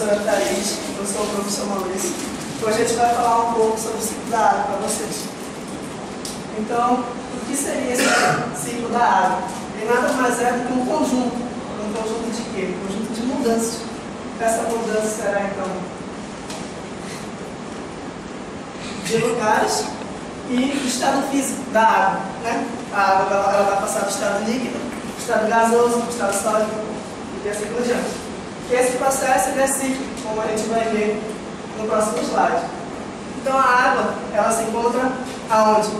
professora Thaís, eu sou o professor Maurício. Hoje a gente vai falar um pouco sobre o ciclo da água para vocês. Então, o que seria esse ciclo da água? Ele nada mais é do que um conjunto. Um conjunto de quê? Um conjunto de mudanças. Essa mudança será, então, de lugares e do estado físico da água. Né? A água ela vai passar do estado líquido, do estado gasoso, do estado sólido e assim por diante. Esse processo é cíclico, como a gente vai ver no próximo slide. Então a água, ela se encontra aonde?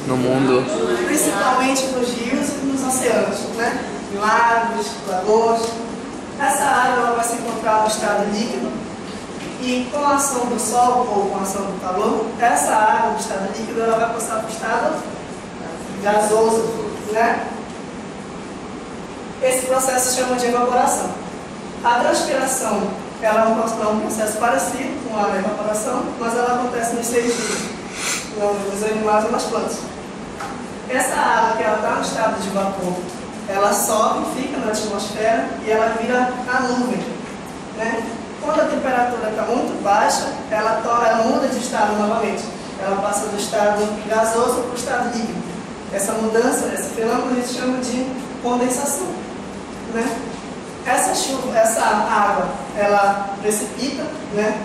No mundo. Principalmente nos rios e nos oceanos, né? Em lagos, lagoas. Essa água ela vai se encontrar no estado líquido e com a ação do sol ou com a ação do calor, essa água do estado líquido ela vai passar para o estado gasoso, né? Esse processo se chama de evaporação. A transpiração ela é um processo parecido com a evaporação, mas ela acontece nos seres vivos, nos animais ou nas plantas. Essa água que está no estado de vapor, ela sobe, fica na atmosfera e ela vira a nuvem. Né? Quando a temperatura está muito baixa, ela muda de estado novamente. Ela passa do estado gasoso para o estado líquido. Essa mudança, esse fenômeno, a gente chama de condensação. Né? Essa água, ela precipita, né?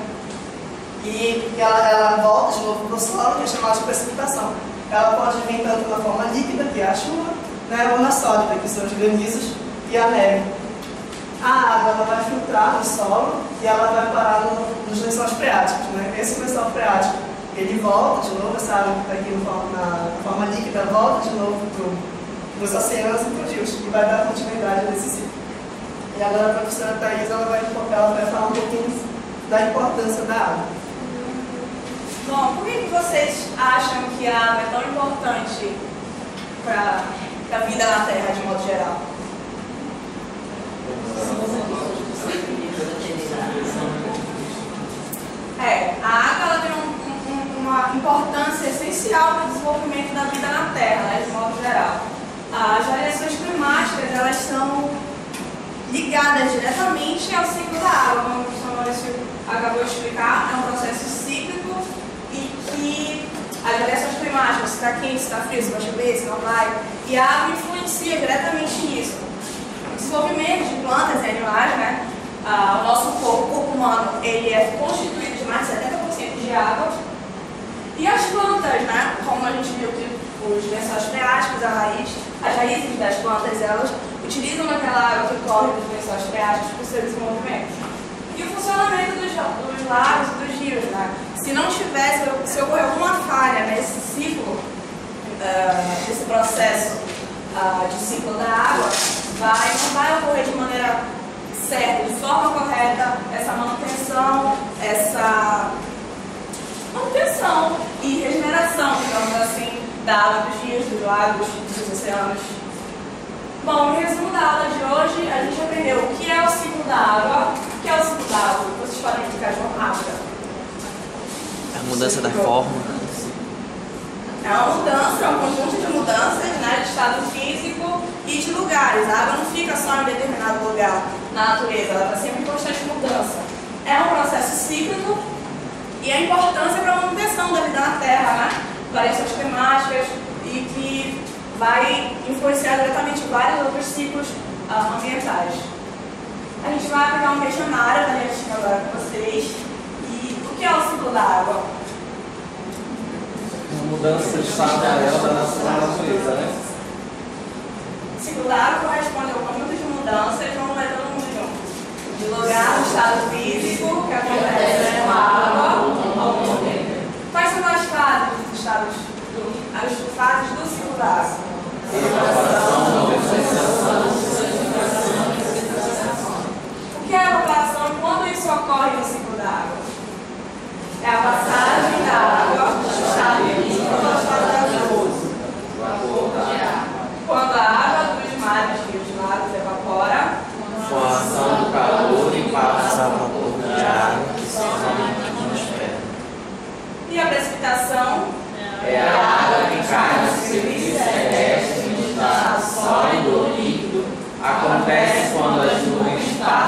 E ela volta de novo para o solo, que é chamada de precipitação. Ela pode vir tanto na forma líquida, que é a chuva, né? Ou na sólida, que são os granizos e a neve. A água ela vai filtrar no solo e ela vai parar nos lençóis freáticos. Né? Esse lençol freático, ele volta de novo, essa água que está aqui na forma líquida, volta de novo para os oceanos e para os rios, e vai dar continuidade nesse ciclo. E agora a professora Thaís ela vai falar um pouquinho da importância da água. Bom, por que vocês acham que a água é tão importante para a vida na Terra de modo geral? A água ela tem uma importância essencial para o desenvolvimento da vida na Terra, né, de modo geral. As variações climáticas elas são ligadas diretamente ao ciclo da água, como o professor Maurício acabou de explicar, é um processo cíclico e que as variações climáticas, se está quente, se está frio, se vai chover, se não vai, e a água influencia diretamente nisso. O desenvolvimento de plantas e animais, né? O nosso corpo humano, ele é constituído de mais de 70% de água. E as plantas, né? Como a gente viu que os lençóis freáticos, as raízes das plantas, elas utilizam aquela água que corre dos lençóis freáticos para o seu desenvolvimento. E o funcionamento dos lagos e dos rios, né? Se ocorrer alguma falha nesse ciclo, desse processo de ciclo da água, não vai ocorrer de maneira certa, de forma correta, essa manutenção e regeneração, digamos assim, da água dos rios, dos lagos, dos oceanos. Bom, no resumo da aula de hoje, a gente aprendeu o que é o ciclo da água. O que é o ciclo da água? Vocês podem explicar de uma rápida. A mudança da forma. É uma mudança, é um conjunto de mudanças, né, de estado físico e de lugares. A água não fica só em determinado lugar na natureza, ela está sempre em constante mudança. É um processo cíclico e a importância para a manutenção da vida na Terra, né? Variações climáticas e que vai influenciar diretamente vários outros ciclos ambientais. A gente vai pegar um questionário avaliativo agora com vocês. E o que é o ciclo da água? Uma mudança de estado dela na natureza, né? O ciclo da água corresponde ao conjunto de mudanças, vamos ver todo mundo junto. De lugar, no estado físico, que acontece com a água. Quais são as fases dos estados? As fases do ciclo da água. O que é a evaporação e quando isso ocorre no ciclo da água? É a passagem da água do estado líquido para o estado gasoso. Quando a água dos mares, rios, lagos evapora, Com a ação do calor e passa a vapor de água que se forma na atmosfera. e a precipitação É a água que cai na superfície terrestre em estado sólido ou líquido. Acontece quando as nuvens passam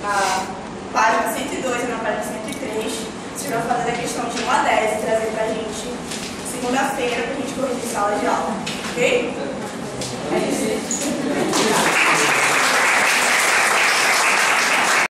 na página 102 e na página 103. Vocês vão fazer a questão de 1 a 10 e trazer pra gente segunda-feira pra gente corrigir sala de aula. Ok?